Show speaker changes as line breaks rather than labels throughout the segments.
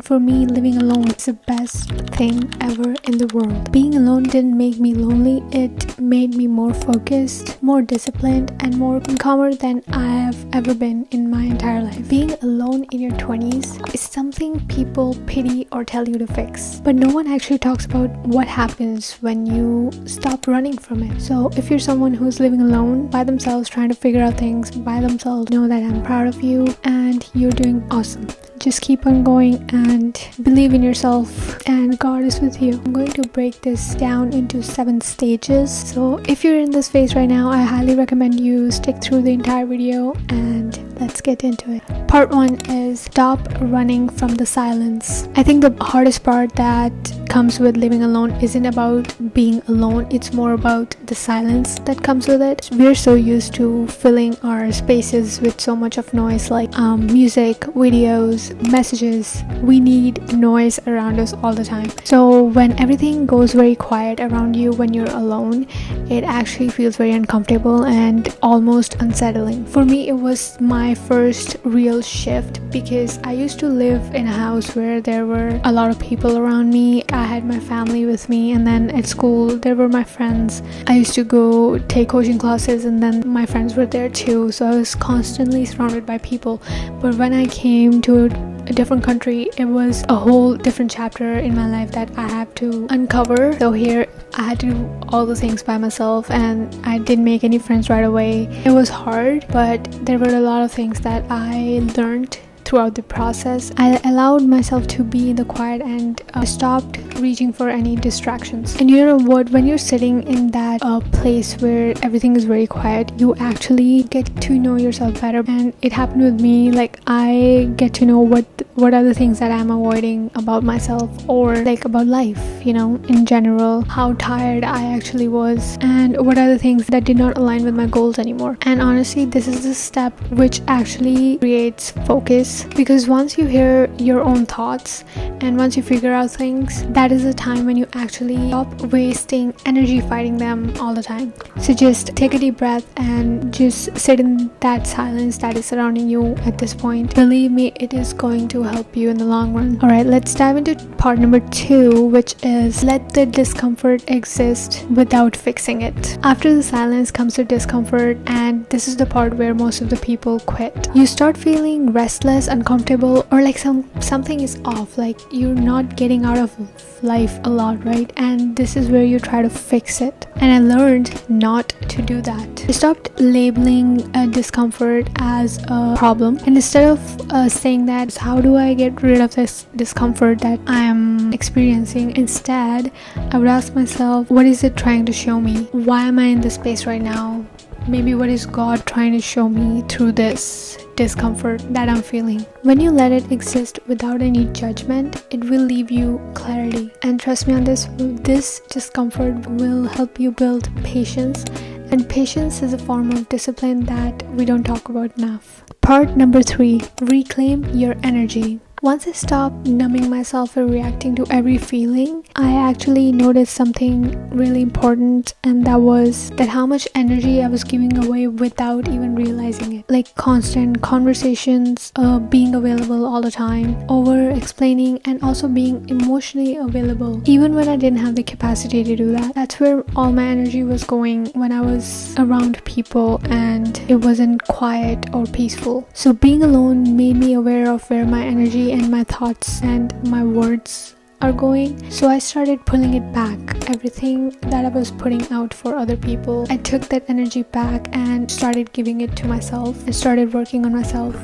For me, living alone is the best thing ever in the world. Being alone didn't make me lonely, it made me more focused, more disciplined, and more calmer than I have ever been in my entire life. Being alone in your 20s is something people pity or tell you to fix, but no one actually talks about what happens when you stop running from it. So if you're someone who's living alone by themselves, trying to figure out things by themselves, know that I'm proud of you and you're doing awesome. Just keep on going and believe in yourself, and God is with you. I'm going to break this down into 7 stages. So if you're in this phase right now, I highly recommend you stick through the entire video, and let's get into it. Part 1 is stop running from the silence. I think the hardest part that comes with living alone isn't about being alone, it's more about the silence that comes with it. We're so used to filling our spaces with so much of noise, like music, videos, messages. We need noise around us all the time. So when everything goes very quiet around you when you're alone, it actually feels very uncomfortable and almost unsettling. For me, it was my first real shift because I used to live in a house where there were a lot of people around me. I had my family with me, and then at school there were my friends. I used to go take coaching classes, and then my friends were there too, so I was constantly surrounded by people. But when I came to a different country, it was a whole different chapter in my life that I have to uncover. So here I had to do all the things by myself, and I didn't make any friends right away. It was hard, but there were a lot of things that I learned throughout the process. I allowed myself to be in the quiet and stopped reaching for any distractions. And you know what, when you're sitting in that place where everything is very quiet, you actually get to know yourself better. And it happened with me, like I get to know what are the things that I'm avoiding about myself, or like about life, you know, in general, how tired I actually was, and what are the things that did not align with my goals anymore. And honestly, this is the step which actually creates focus, because once you hear your own thoughts and once you figure out things, that is the time when you actually stop wasting energy fighting them all the time. So just take a deep breath and just sit in that silence that is surrounding you at this point. Believe me, it is going to help you in the long run. Alright, let's dive into part number 2, which is let the discomfort exist without fixing it. After the silence comes the discomfort, and this is the part where most of the people quit. You start feeling restless, uncomfortable, or like something is off, like you're not getting out of life a lot, right? And this is where you try to fix it. And I learned not to do that. I stopped labeling discomfort as a problem, and instead of saying that how do I get rid of this discomfort that I am experiencing, instead I would ask myself, what is it trying to show me? Why am I in this space right now? Maybe what is God trying to show me through this discomfort that I'm feeling? When you let it exist without any judgment, it will leave you clarity. And trust me on this discomfort will help you build patience. And patience is a form of discipline that we don't talk about enough. Part number 3, reclaim your energy. Once I stopped numbing myself and reacting to every feeling, I actually noticed something really important, and that was that how much energy I was giving away without even realizing it. Like constant conversations, being available all the time, over explaining, and also being emotionally available even when I didn't have the capacity to do that. That's where all my energy was going when I was around people and it wasn't quiet or peaceful. So being alone made me aware of where my energy and my thoughts and my words are going. So I started pulling it back. Everything that I was putting out for other people, I took that energy back and started giving it to myself and started working on myself.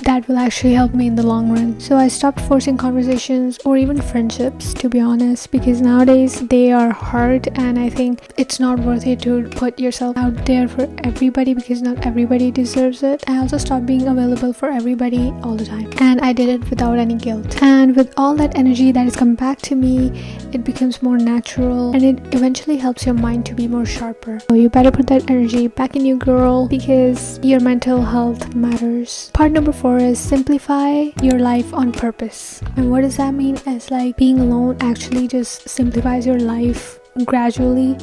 That will actually help me in the long run. So I stopped forcing conversations or even friendships, to be honest, because nowadays they are hard, and I think it's not worth it to put yourself out there for everybody, because not everybody deserves it. I also stopped being available for everybody all the time, and I did it without any guilt. And with all that energy that is coming back to me, it becomes more natural, and it eventually helps your mind to be more sharper. So you better put that energy back in you, girl, because your mental health matters. Part number 4 is simplify your life on purpose. And what does that mean? It's like being alone actually just simplifies your life gradually,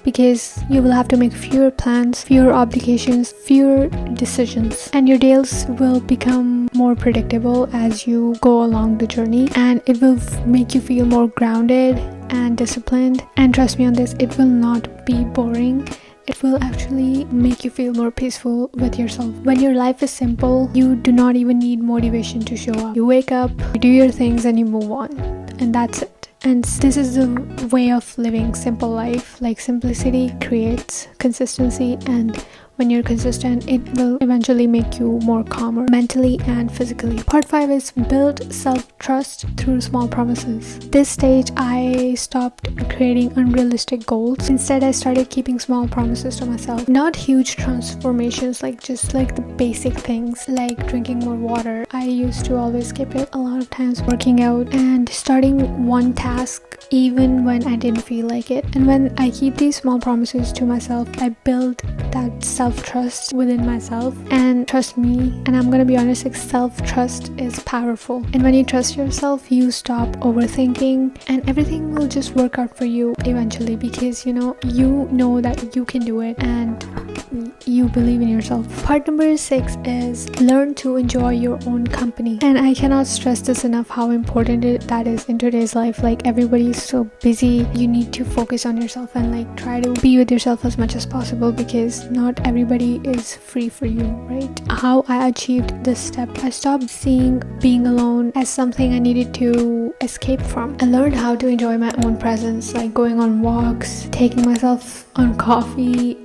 because you will have to make fewer plans, fewer obligations, fewer decisions, and your days will become more predictable as you go along the journey, and it will make you feel more grounded and disciplined. And trust me on this, it will not be boring. It will actually make you feel more peaceful with yourself. When your life is simple, you do not even need motivation to show up. You wake up, you do your things, and you move on, and that's it. And this is the way of living simple life. Like, simplicity creates consistency, and when you're consistent, it will eventually make you more calmer mentally and physically. Part 5 is build self-trust through small promises. This stage, I stopped creating unrealistic goals. Instead, I started keeping small promises to myself. Not huge transformations, just like the basic things, like drinking more water. I used to always skip it a lot of times, working out, and starting one task even when I didn't feel like it. And when I keep these small promises to myself, I build that self-trust within myself. And trust me, and I'm gonna be honest, self-trust is powerful. And when you trust yourself, you stop overthinking, and everything will just work out for you eventually, because you know that you can do it, and you believe in yourself. Part number 6 is learn to enjoy your own company. And I cannot stress this enough, how important that is in today's life. Like, everybody's so busy. You need to focus on yourself and try to be with yourself as much as possible, because not everybody is free for you, right? How I achieved this step: I stopped seeing being alone as something I needed to escape from. I learned how to enjoy my own presence, like going on walks, taking myself on coffee.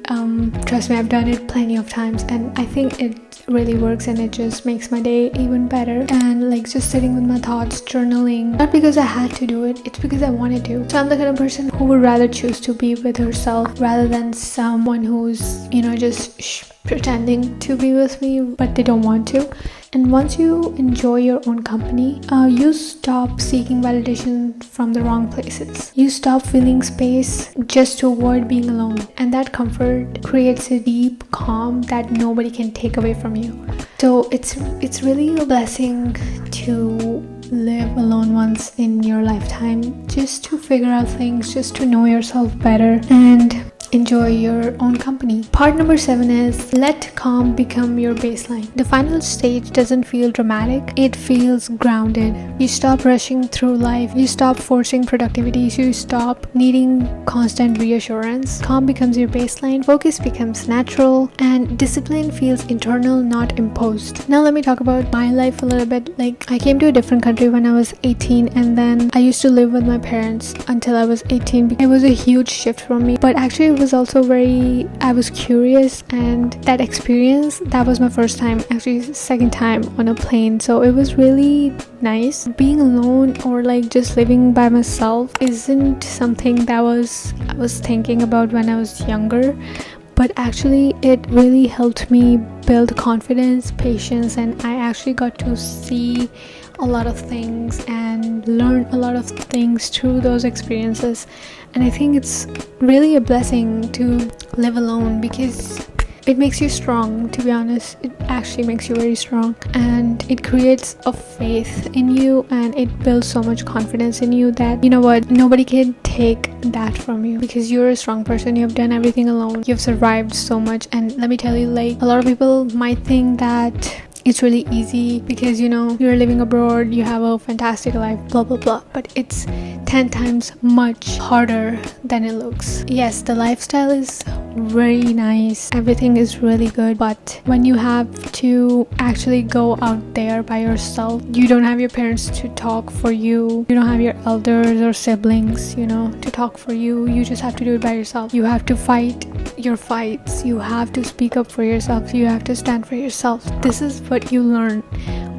Trust me, I've done it plenty of times, and I think it really works, and it just makes my day even better. And just sitting with my thoughts, journaling, not because I had to do it, it's because I wanted to. So I'm the kind of person who would rather choose to be with herself rather than someone who's just pretending to be with me but they don't want to. And once you enjoy your own company, you stop seeking validation from the wrong places. You stop filling space just to avoid being alone. And that comfort creates a deep calm that nobody can take away from you. So it's really a blessing to live alone once in your lifetime, just to figure out things, just to know yourself better, and enjoy your own company. Part number 7 is let calm become your baseline. The final stage doesn't feel dramatic, it feels grounded. You stop rushing through life, you stop forcing productivity, you stop needing constant reassurance. Calm becomes your baseline, focus becomes natural, and discipline feels internal, not imposed. Now let me talk about my life a little bit. I came to a different country when I was 18, and then I used to live with my parents until I was 18. It was a huge shift for me, but actually it was also I was curious, and that experience, that was my first time, actually second time on a plane, so it was really nice. Being alone or just living by myself isn't something that I was thinking about when I was younger, but actually it really helped me build confidence, patience, and I actually got to see a lot of things and learn a lot of things through those experiences. And I think it's really a blessing to live alone, because it makes you strong. To be honest, it actually makes you very strong, and it creates a faith in you, and it builds so much confidence in you that, you know what, nobody can take that from you, because you're a strong person. You've done everything alone, you've survived so much. And let me tell you, a lot of people might think that it's really easy because you're living abroad, you have a fantastic life, blah blah blah, but it's 10 times much harder than it looks. Yes, the lifestyle is very nice, everything is really good, but when you have to actually go out there by yourself, you don't have your parents to talk for you, you don't have your elders or siblings to talk for you. You just have to do it by yourself. You have to fight your fights, you have to speak up for yourself, you have to stand for yourself. This is what you learn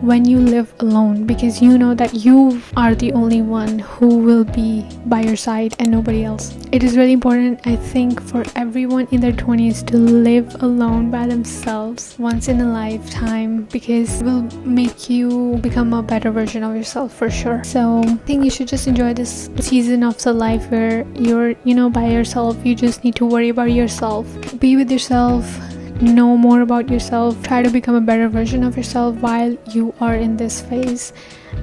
when you live alone, because you know that you are the only one who will be by your side and nobody else. It is really important, I think, for everyone in their 20s to live alone by themselves once in a lifetime, because it will make you become a better version of yourself for sure. So I think you should just enjoy this season of the life where you're by yourself. You just need to worry about yourself, be with yourself, know more about yourself, try to become a better version of yourself while you are in this phase.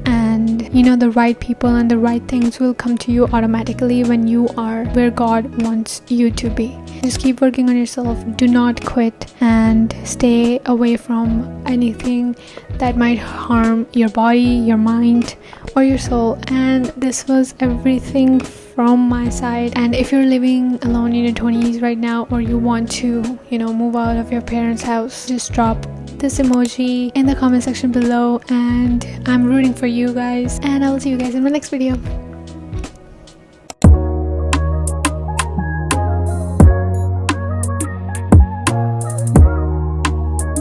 And and the right people and the right things will come to you automatically when you are where God wants you to be. Just keep working on yourself, do not quit, and stay away from anything that might harm your body, your mind, or your soul. And this was everything from my side. And if you're living alone in your 20s right now, or you want to move out of your parents' house, just drop this emoji in the comment section below, and I'm rooting for you guys, and I will see you guys in my next video.